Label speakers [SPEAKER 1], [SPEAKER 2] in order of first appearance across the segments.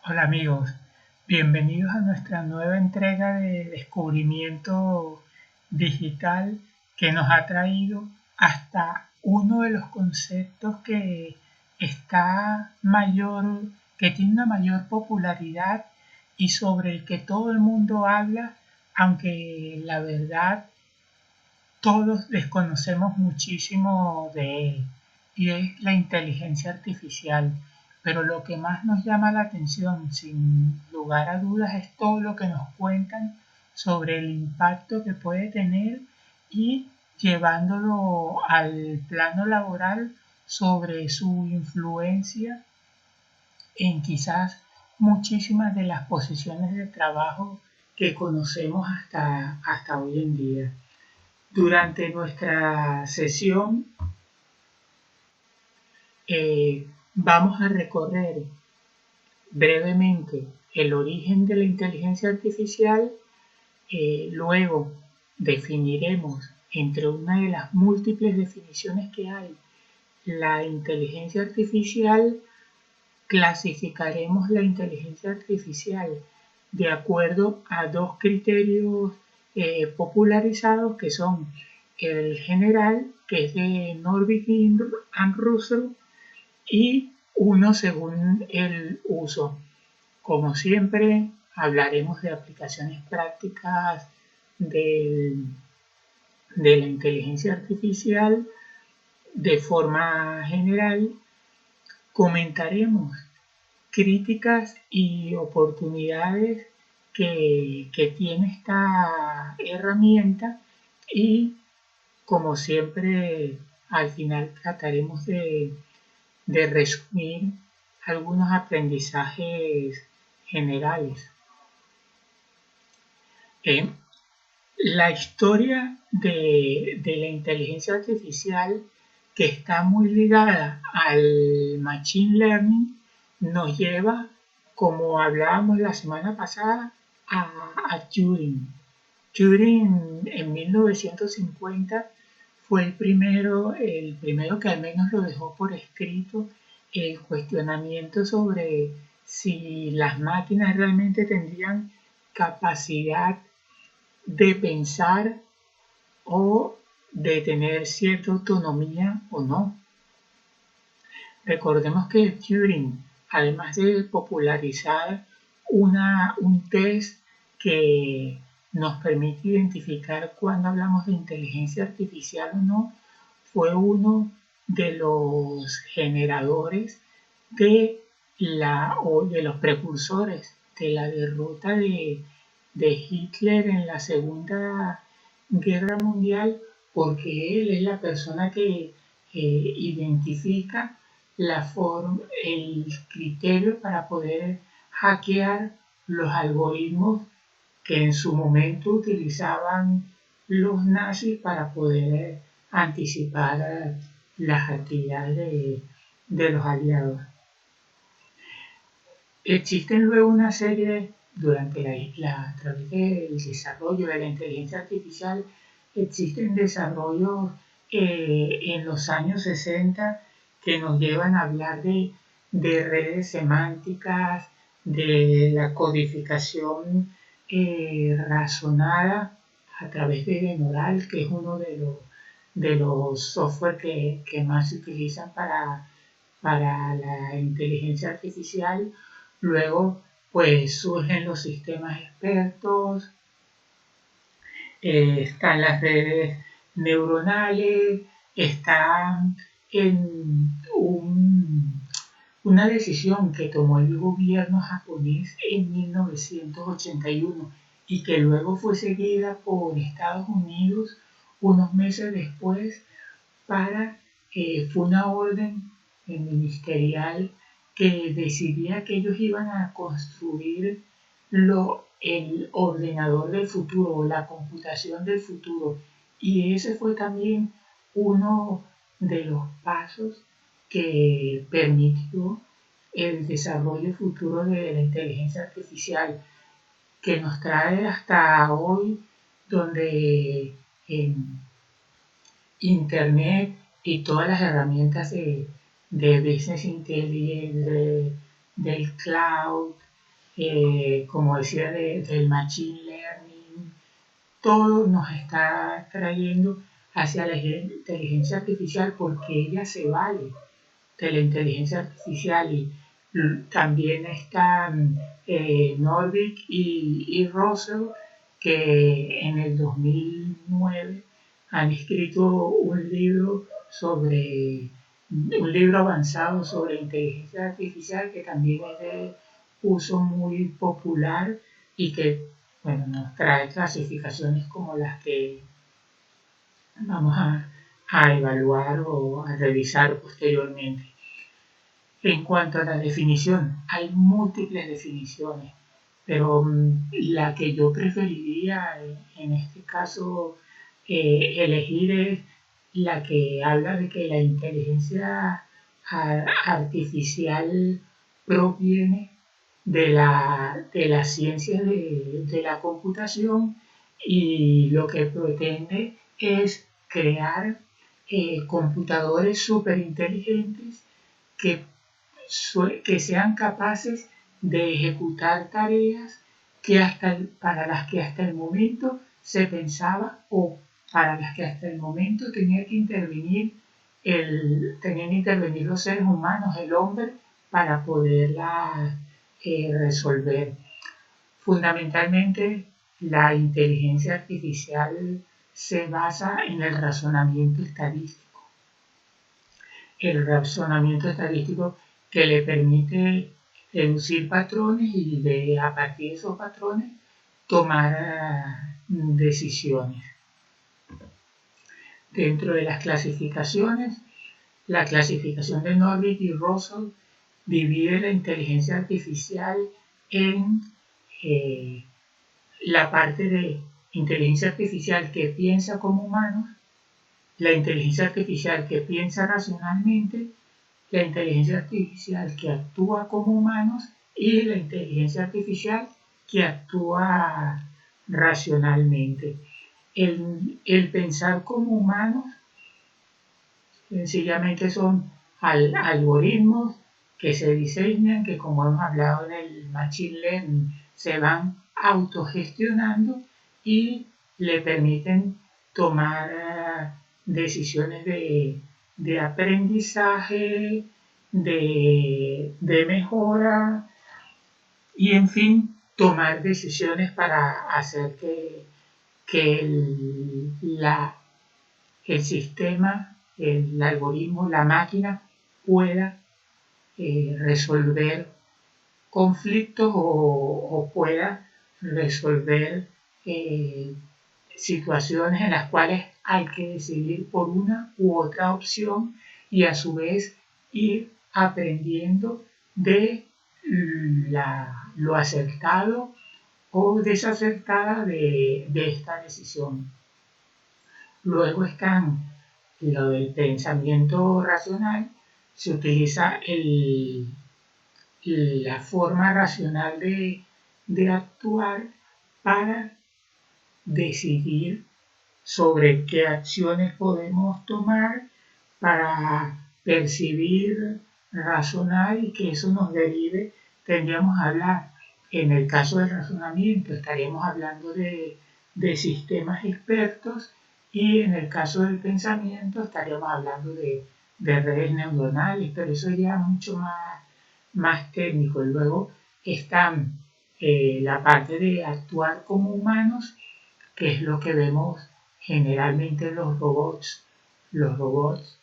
[SPEAKER 1] Hola amigos, bienvenidos a nuestra nueva entrega de descubrimiento digital que nos ha traído hasta uno de los conceptos que está mayor, que tiene una mayor popularidad y sobre el que todo el mundo habla, aunque la verdad todos desconocemos muchísimo de él, y es la inteligencia artificial. Pero lo que más nos llama la atención, sin lugar a dudas, es todo lo que nos cuentan sobre el impacto que puede tener y llevándolo al plano laboral sobre su influencia en quizás muchísimas de las posiciones de trabajo que conocemos hasta hoy en día. Durante nuestra sesión vamos a recorrer brevemente el origen de la inteligencia artificial, luego definiremos entre una de las múltiples definiciones que hay la inteligencia artificial, clasificaremos la inteligencia artificial de acuerdo a dos criterios popularizados que son el general, que es de Norvig and Russell, y uno según el uso. Como siempre, hablaremos de aplicaciones prácticas de la inteligencia artificial de forma general. Comentaremos críticas y oportunidades que tiene esta herramienta y, como siempre, al final trataremos de resumir algunos aprendizajes generales. La historia de la inteligencia artificial, que está muy ligada al machine learning, nos lleva, como hablábamos la semana pasada, a Turing. Turing en 1950 fue el primero que al menos lo dejó por escrito, el cuestionamiento sobre si las máquinas realmente tendrían capacidad de pensar o de tener cierta autonomía o no. Recordemos que Turing, además de popularizar un test que nos permite identificar cuando hablamos de inteligencia artificial o no, fue uno de los generadores de los precursores de la derrota de Hitler en la Segunda Guerra Mundial, porque él es la persona que identifica el criterio para poder hackear los algoritmos que en su momento utilizaban los nazis para poder anticipar las actividades de los aliados. Existen luego una serie, a través del desarrollo de la inteligencia artificial, existen desarrollos en los años 60 que nos llevan a hablar de redes semánticas, de la codificación razonada a través de neural, que es uno de los software que más se utilizan para la inteligencia artificial. Luego, pues surgen los sistemas expertos, están las redes neuronales, están en una decisión que tomó el gobierno japonés en 1981 y que luego fue seguida por Estados Unidos unos meses después fue una orden ministerial que decidía que ellos iban a construir el ordenador del futuro, la computación del futuro. Y ese fue también uno de los pasos que permitió el desarrollo futuro de la inteligencia artificial, que nos trae hasta hoy, donde Internet y todas las herramientas de business intelligence, del cloud, como decía, del machine learning, todo nos está trayendo hacia la inteligencia artificial porque ella se vale de la inteligencia artificial y también están Norvig y Russell que en el 2009 han escrito un libro avanzado sobre inteligencia artificial que también es de uso muy popular y que bueno, nos trae clasificaciones como las que vamos a evaluar o a revisar posteriormente. En cuanto a la definición, hay múltiples definiciones, pero la que yo preferiría en este caso elegir es la que habla de que la inteligencia artificial proviene de la ciencia de la computación y lo que pretende es crear computadores superinteligentes que que sean capaces de ejecutar tareas que para las que hasta el momento se pensaba o para las que hasta el momento tenían que intervenir los seres humanos, el hombre, para poderla resolver. Fundamentalmente, la inteligencia artificial se basa en el razonamiento estadístico. El razonamiento estadístico que le permite deducir patrones y a partir de esos patrones tomar decisiones. Dentro de las clasificaciones, la clasificación de Norvig y Russell divide la inteligencia artificial en la parte de inteligencia artificial que piensa como humanos, la inteligencia artificial que piensa racionalmente, la inteligencia artificial que actúa como humanos y la inteligencia artificial que actúa racionalmente. El pensar como humanos sencillamente son algoritmos que se diseñan, que como hemos hablado en el machine learning, se van autogestionando y le permiten tomar decisiones de aprendizaje, de mejora y en fin, tomar decisiones para hacer que el sistema, el algoritmo, la máquina pueda resolver conflictos o pueda resolver situaciones en las cuales hay que decidir por una u otra opción y a su vez ir aprendiendo de lo acertado o desacertada de esta decisión. Luego están lo del pensamiento racional, se utiliza la forma racional de actuar para decidir sobre qué acciones podemos tomar para percibir, razonar y que eso nos derive. Tendríamos a hablar, en el caso del razonamiento, estaríamos hablando de sistemas expertos y en el caso del pensamiento estaríamos hablando de redes neuronales, pero eso ya mucho más técnico. Y luego están la parte de actuar como humanos, que es lo que vemos generalmente en los robots. Los robots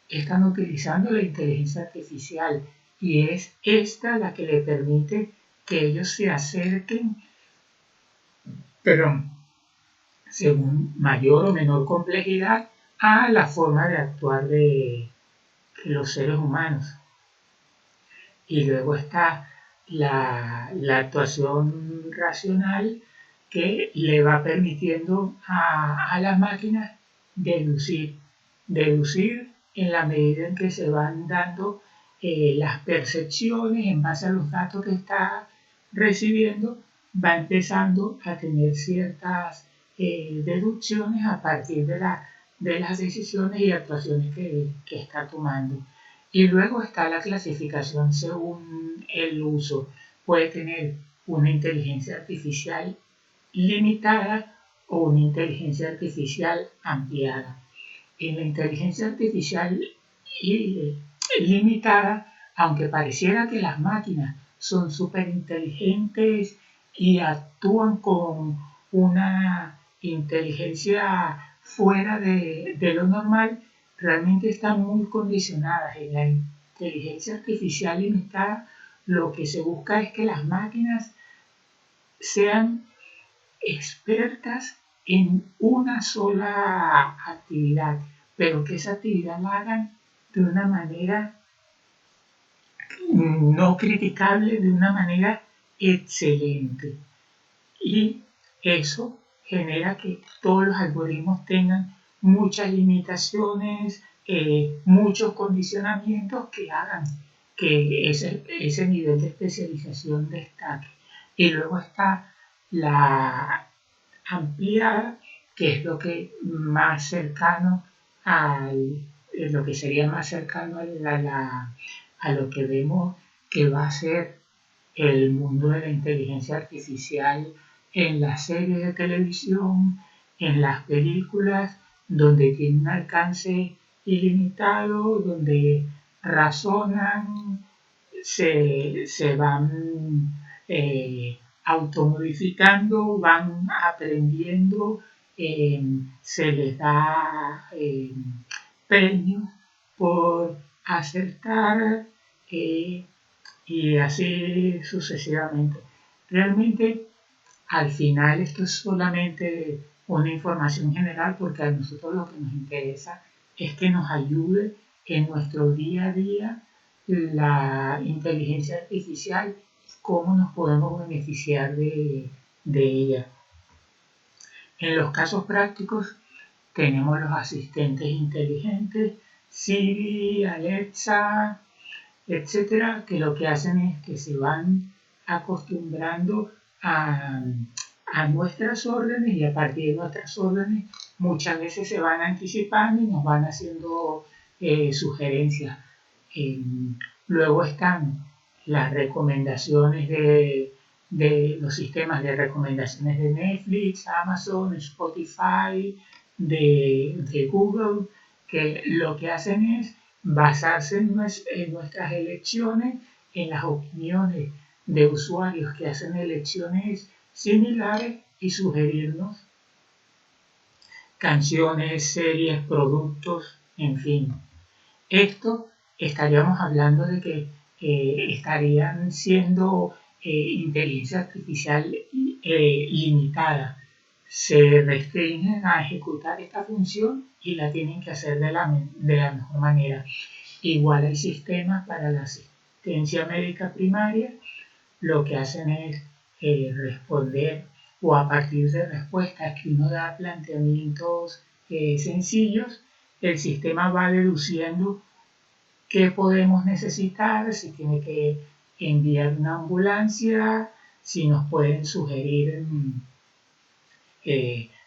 [SPEAKER 1] están utilizando la inteligencia artificial y es esta la que le permite que ellos se acerquen, pero según mayor o menor complejidad, a la forma de actuar de los seres humanos. Y luego está la actuación racional que le va permitiendo a las máquinas deducir en la medida en que se van dando las percepciones en base a los datos que está recibiendo, va empezando a tener ciertas deducciones a partir de las decisiones y actuaciones que está tomando. Y luego está la clasificación según el uso. Puede tener una inteligencia artificial limitada o una inteligencia artificial ampliada. En la inteligencia artificial limitada, aunque pareciera que las máquinas son súper inteligentes y actúan con una inteligencia fuera de lo normal, realmente están muy condicionadas. En la inteligencia artificial limitada, lo que se busca es que las máquinas sean expertas en una sola actividad, pero que esa actividad la hagan de una manera no criticable, de una manera excelente. Y eso genera que todos los algoritmos tengan muchas limitaciones, muchos condicionamientos que hagan que ese nivel de especialización destaque. Y luego está la ampliada, que es lo que más cercano lo que sería más cercano a lo que vemos que va a ser el mundo de la inteligencia artificial en las series de televisión, en las películas, donde tiene un alcance ilimitado, donde razonan, se van automodificando, van aprendiendo, se les da premios por acertar y así sucesivamente. Realmente, al final esto es solamente una información general porque a nosotros lo que nos interesa es que nos ayude en nuestro día a día la inteligencia artificial, cómo nos podemos beneficiar de ella. En los casos prácticos tenemos los asistentes inteligentes, Siri, Alexa, etcétera, que lo que hacen es que se van acostumbrando a nuestras órdenes y a partir de nuestras órdenes muchas veces se van anticipando y nos van haciendo sugerencias. Luego están las recomendaciones de los sistemas de recomendaciones de Netflix, Amazon, Spotify, de Google, que lo que hacen es basarse en nuestras elecciones, en las opiniones de usuarios que hacen elecciones similares y sugerirnos canciones, series, productos, en fin. Esto estaríamos hablando de que estarían siendo inteligencia artificial limitada. Se restringen a ejecutar esta función y la tienen que hacer de la mejor manera. Igual hay sistemas para la asistencia médica primaria, lo que hacen es responder o a partir de respuestas que uno da planteamientos sencillos, el sistema va deduciendo qué podemos necesitar, si tiene que enviar una ambulancia, si nos pueden sugerir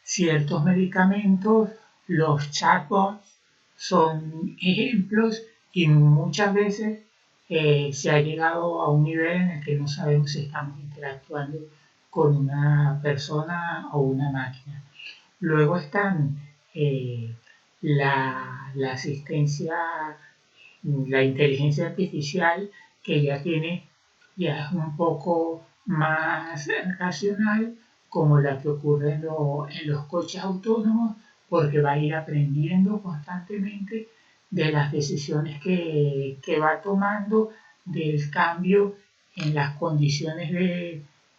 [SPEAKER 1] ciertos medicamentos. Los chatbots son ejemplos y muchas veces se ha llegado a un nivel en el que no sabemos si estamos interactuando con una persona o una máquina. Luego están la asistencia, la inteligencia artificial, que ya es un poco más racional, como la que ocurre en los coches autónomos, porque va a ir aprendiendo constantemente de las decisiones que va tomando, del cambio en las condiciones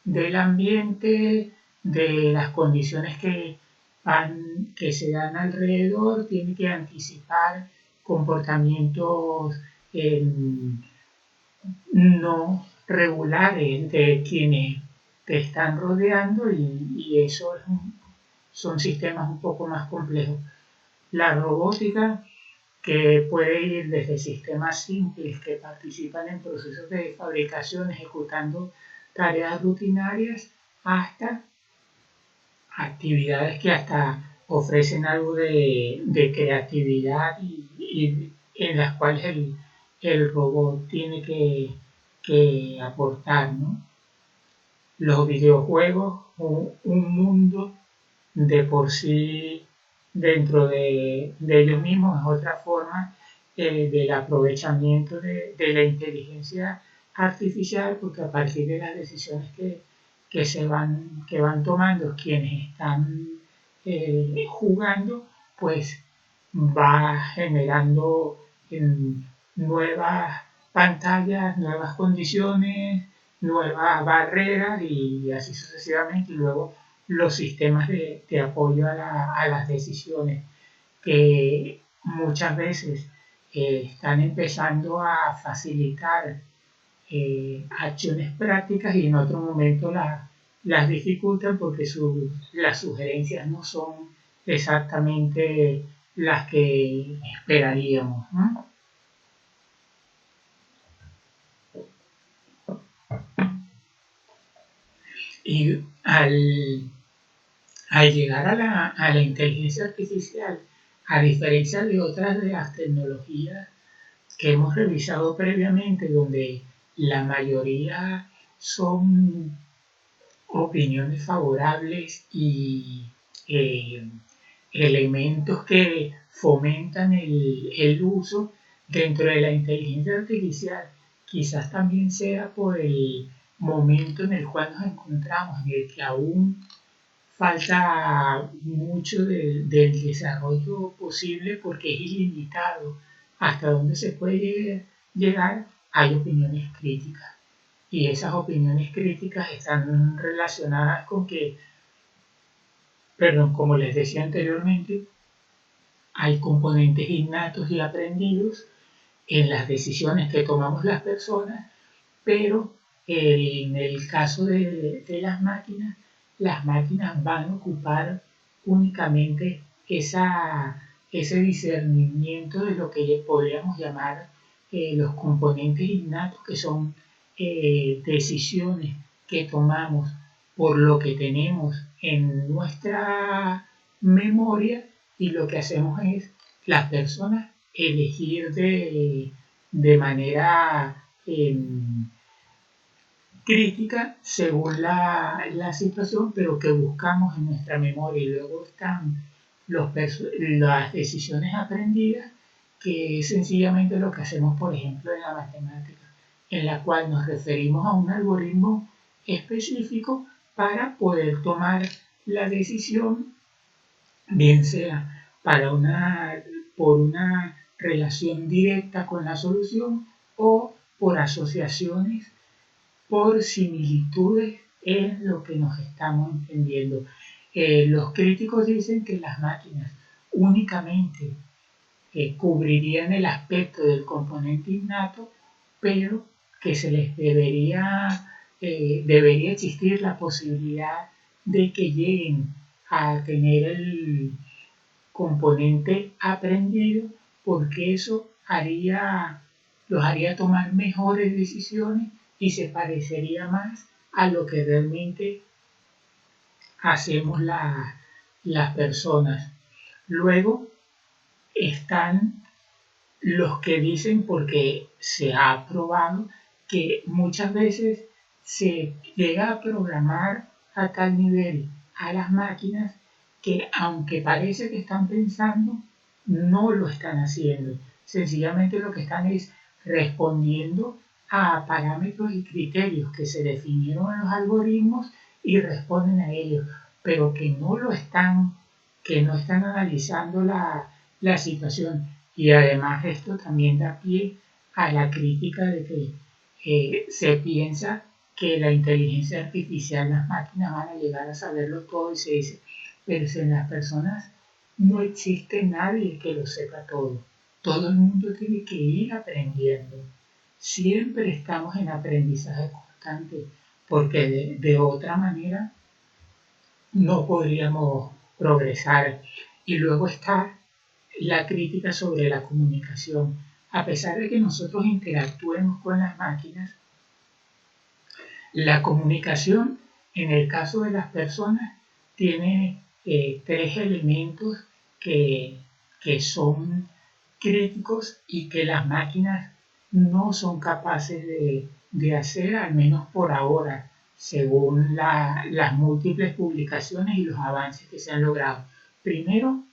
[SPEAKER 1] del ambiente, de las condiciones que se dan alrededor, tiene que anticipar comportamientos no regulares de quienes te están rodeando y eso son sistemas un poco más complejos. La robótica, que puede ir desde sistemas simples que participan en procesos de fabricación ejecutando tareas rutinarias hasta actividades que hasta ofrecen algo de creatividad y en las cuales el robot tiene que aportar, ¿no? los videojuegos, un mundo de por sí dentro de ellos mismos, es otra forma del aprovechamiento de la inteligencia artificial, porque a partir de las decisiones que van tomando quienes están jugando, pues va generando nuevas pantallas, nuevas condiciones, nuevas barreras y así sucesivamente. Y luego los sistemas de apoyo a las decisiones que muchas veces están empezando a facilitar acciones prácticas y en otro momento las dificultan porque las sugerencias no son exactamente las que esperaríamos, ¿no? Y al llegar a la inteligencia artificial, a diferencia de otras de las tecnologías que hemos revisado previamente, donde la mayoría son opiniones favorables y eh, elementos que fomentan el uso dentro de la inteligencia artificial, quizás también sea por el momento en el cual nos encontramos, en el que aún falta mucho del desarrollo posible porque es ilimitado. Hasta donde se puede llegar hay opiniones críticas. Y esas opiniones críticas están relacionadas con que, perdón, como les decía anteriormente, hay componentes innatos y aprendidos en las decisiones que tomamos las personas, pero en el caso de las máquinas van a ocupar únicamente ese discernimiento de lo que podríamos llamar los componentes innatos, que son decisiones que tomamos por lo que tenemos en nuestra memoria y lo que hacemos es las personas elegir de manera crítica según la situación, pero que buscamos en nuestra memoria y luego están las decisiones aprendidas, que es sencillamente lo que hacemos, por ejemplo, en la matemática, en la cual nos referimos a un algoritmo específico para poder tomar la decisión, bien sea por una relación directa con la solución o por asociaciones, por similitudes es lo que nos estamos entendiendo. Los críticos dicen que las máquinas únicamente cubrirían el aspecto del componente innato, pero que se les debería existir la posibilidad de que lleguen a tener el componente aprendido, porque eso los haría tomar mejores decisiones y se parecería más a lo que realmente hacemos las personas. Luego están los que dicen, porque se ha probado, que muchas veces se llega a programar a tal nivel a las máquinas que aunque parece que están pensando, no lo están haciendo. Sencillamente lo que están es respondiendo a parámetros y criterios que se definieron en los algoritmos y responden a ellos, pero que no están analizando la situación. Y además esto también da pie a la crítica de que se piensa que la inteligencia artificial, las máquinas van a llegar a saberlo todo y se dice, pero si en las personas no existe nadie que lo sepa todo. Todo el mundo tiene que ir aprendiendo. Siempre estamos en aprendizaje constante, porque de otra manera no podríamos progresar. Y luego está la crítica sobre la comunicación. A pesar de que nosotros interactuemos con las máquinas, la comunicación en el caso de las personas tiene tres elementos que, que son críticos y que las máquinas no son capaces de hacer, al menos por ahora. según las múltiples publicaciones y los avances que se han logrado. Primero,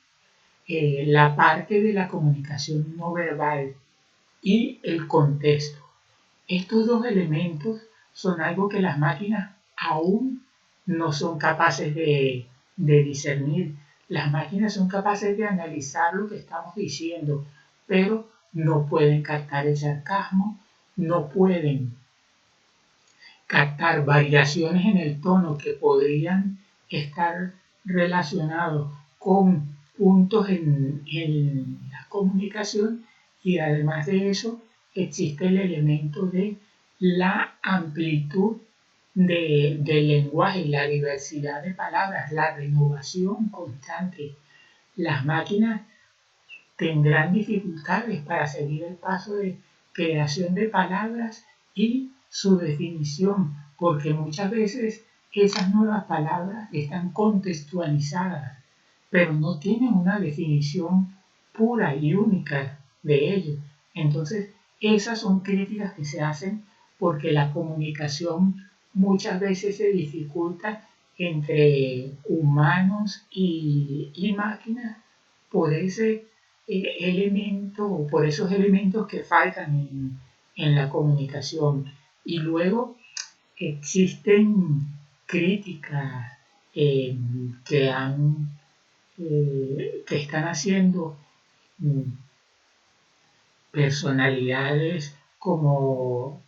[SPEAKER 1] la parte de la comunicación no verbal y el contexto. Estos dos elementos son algo que las máquinas aún no son capaces de discernir. Las máquinas son capaces de analizar lo que estamos diciendo, pero no pueden captar el sarcasmo, no pueden captar variaciones en el tono que podrían estar relacionados con puntos en la comunicación, y además de eso existe el elemento de la amplitud del lenguaje, la diversidad de palabras, la renovación constante. Las máquinas tendrán dificultades para seguir el paso de creación de palabras y su definición, porque muchas veces esas nuevas palabras están contextualizadas, pero no tienen una definición pura y única de ello. Entonces, esas son críticas que se hacen porque la comunicación muchas veces se dificulta entre humanos y máquinas por ese elemento, por esos elementos que faltan en la comunicación. Y luego existen críticas que están haciendo personalidades como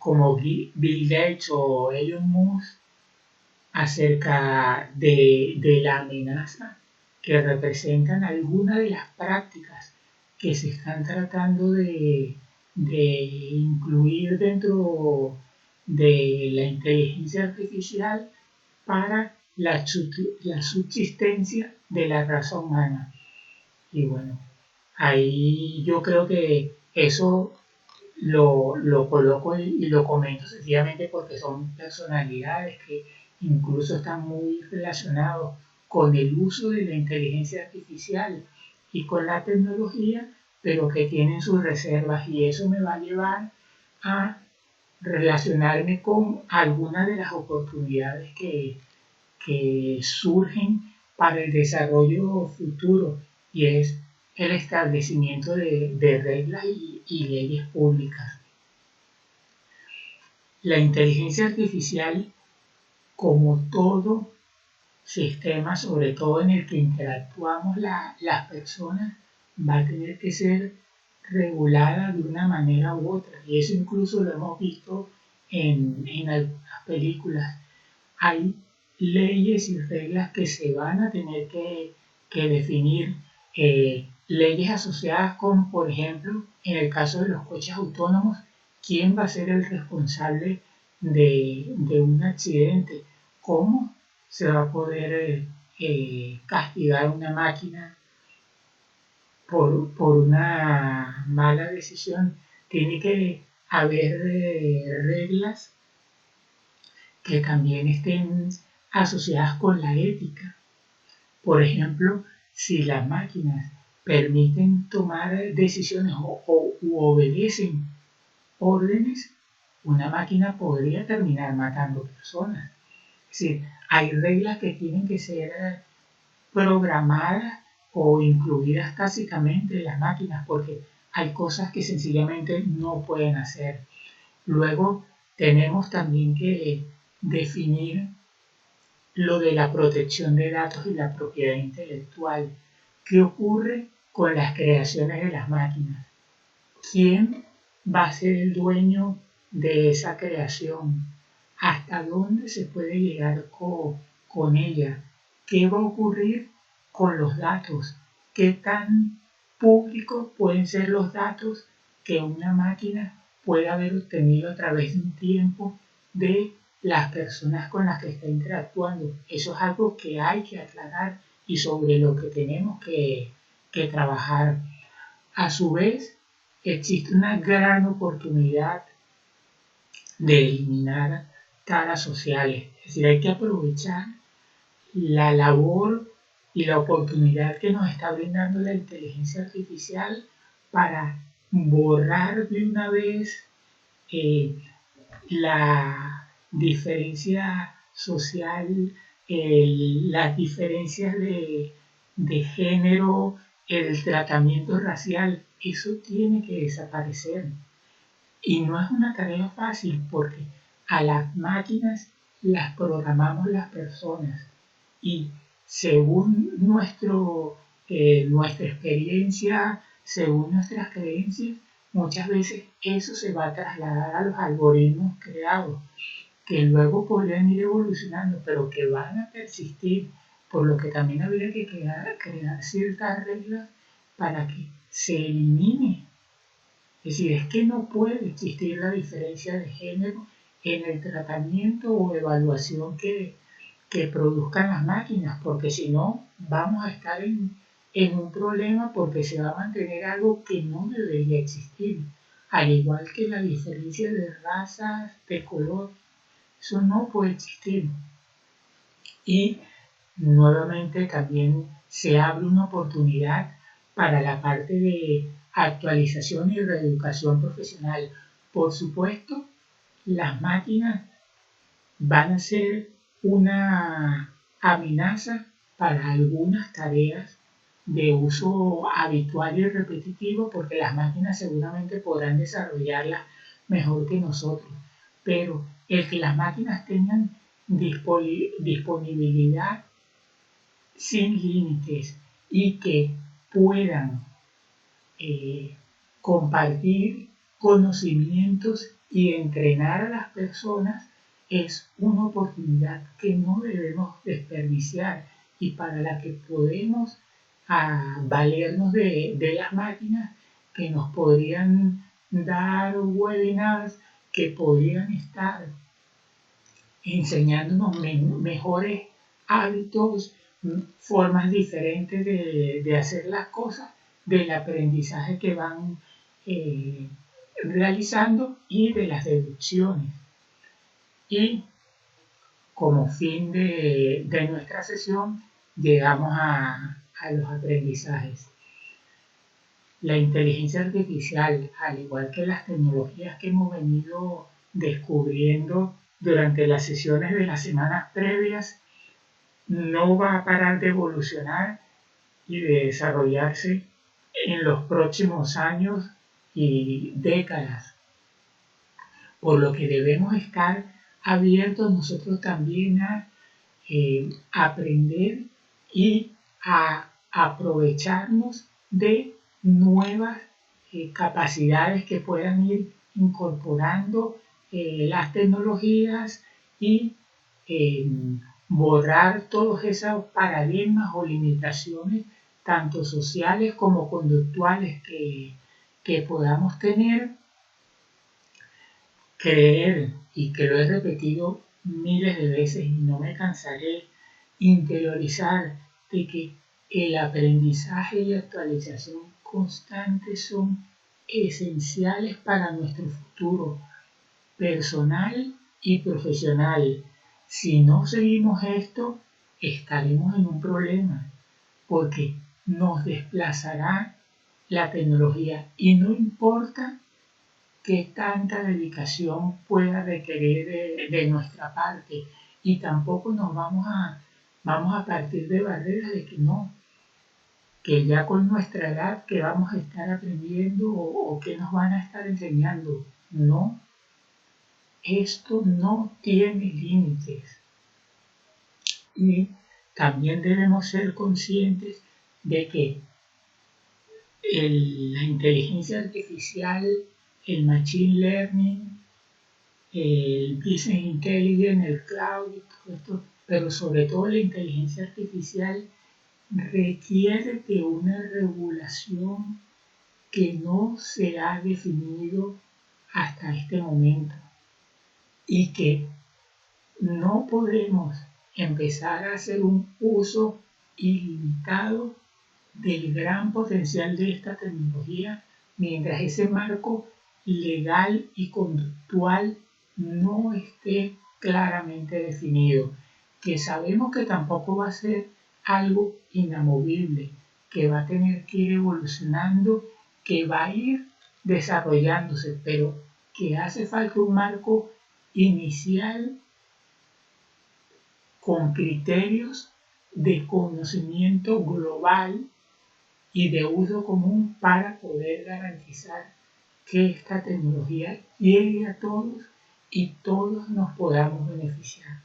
[SPEAKER 1] Bill Gates o Elon Musk acerca de la amenaza que representan algunas de las prácticas que se están tratando de incluir dentro de la inteligencia artificial para la subsistencia de la raza humana. Y bueno, ahí yo creo que eso lo coloco y lo comento sencillamente porque son personalidades que incluso están muy relacionados con el uso de la inteligencia artificial y con la tecnología, pero que tienen sus reservas, y eso me va a llevar a relacionarme con algunas de las oportunidades que surgen para el desarrollo futuro, y es el establecimiento de reglas y leyes públicas. La inteligencia artificial, como todo sistema, sobre todo en el que interactuamos las personas, va a tener que ser regulada de una manera u otra, y eso incluso lo hemos visto en algunas películas. Hay leyes y reglas que se van a tener que definir, leyes asociadas con, por ejemplo, en el caso de los coches autónomos, quién va a ser el responsable de un accidente, cómo se va a poder castigar a una máquina por una mala decisión. Tiene que haber reglas que también estén asociadas con la ética. Por ejemplo, si las máquinas permiten tomar decisiones u obedecen órdenes, una máquina podría terminar matando personas. Es decir, hay reglas que tienen que ser programadas o incluidas tácitamente en las máquinas porque hay cosas que sencillamente no pueden hacer. Luego tenemos también que definir lo de la protección de datos y la propiedad intelectual. ¿Qué ocurre con las creaciones de las máquinas? ¿Quién va a ser el dueño de esa creación? ¿Hasta dónde se puede llegar con ella? ¿Qué va a ocurrir con los datos? ¿Qué tan públicos pueden ser los datos que una máquina puede haber obtenido a través de un tiempo de las personas con las que está interactuando? Eso es algo que hay que aclarar y sobre lo que tenemos que trabajar. A su vez, existe una gran oportunidad de eliminar taras sociales. Es decir, hay que aprovechar la labor y la oportunidad que nos está brindando la inteligencia artificial para borrar de una vez la diferencia social, las diferencias de género, el tratamiento racial, eso tiene que desaparecer. Y no es una tarea fácil porque a las máquinas las programamos las personas y según nuestra experiencia, según nuestras creencias, muchas veces eso se va a trasladar a los algoritmos creados, que luego podrían ir evolucionando, pero que van a persistir, por lo que también habría que crear ciertas reglas para que se elimine. Es decir, es que no puede existir la diferencia de género en el tratamiento o evaluación que produzcan las máquinas, porque si no vamos a estar en un problema porque se va a mantener algo que no debería existir, al igual que la diferencia de razas, de color, eso no puede existir. Y nuevamente también se abre una oportunidad para la parte de actualización y reeducación profesional. Por supuesto, las máquinas van a ser una amenaza para algunas tareas de uso habitual y repetitivo porque las máquinas seguramente podrán desarrollarlas mejor que nosotros. Pero el que las máquinas tengan disponibilidad sin límites y que puedan compartir conocimientos y entrenar a las personas es una oportunidad que no debemos desperdiciar y para la que podemos valernos de las máquinas que nos podrían dar webinars, que podrían estar enseñándonos mejores hábitos, formas diferentes de hacer las cosas, del aprendizaje que van realizando y de las deducciones. Y como fin de nuestra sesión llegamos a los aprendizajes. La inteligencia artificial, al igual que las tecnologías que hemos venido descubriendo durante las sesiones de las semanas previas, no va a parar de evolucionar y de desarrollarse en los próximos años y décadas. Por lo que debemos estar abiertos nosotros también a aprender y a aprovecharnos de nuevas capacidades que puedan ir incorporando las tecnologías y borrar todos esos paradigmas o limitaciones tanto sociales como conductuales que podamos tener. Creer, y que lo he repetido miles de veces y no me cansaré, interiorizar de que el aprendizaje y actualización constante son esenciales para nuestro futuro personal y profesional. Si no seguimos esto, estaremos en un problema porque nos desplazará la tecnología y no importa qué tanta dedicación pueda requerir de nuestra parte y tampoco nos vamos a partir de barreras de que no, que ya con nuestra edad que vamos a estar aprendiendo o que nos van a estar enseñando. No, esto no tiene límites y también debemos ser conscientes de que la inteligencia artificial, el machine learning, el business intelligence, el cloud, todo esto, pero sobre todo la inteligencia artificial requiere de una regulación que no se ha definido hasta este momento y que no podemos empezar a hacer un uso ilimitado del gran potencial de esta tecnología mientras ese marco legal y conductual no esté claramente definido, que sabemos que tampoco va a ser algo inamovible, que va a tener que ir evolucionando, que va a ir desarrollándose, pero que hace falta un marco inicial con criterios de conocimiento global y de uso común para poder garantizar que esta tecnología llegue a todos y todos nos podamos beneficiar.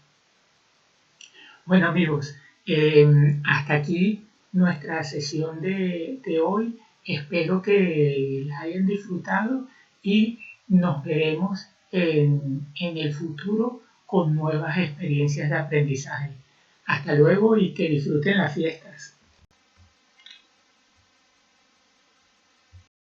[SPEAKER 1] Bueno amigos, hasta aquí nuestra sesión de hoy. Espero que la hayan disfrutado y nos veremos en el futuro con nuevas experiencias de aprendizaje. Hasta luego y que disfruten las fiestas.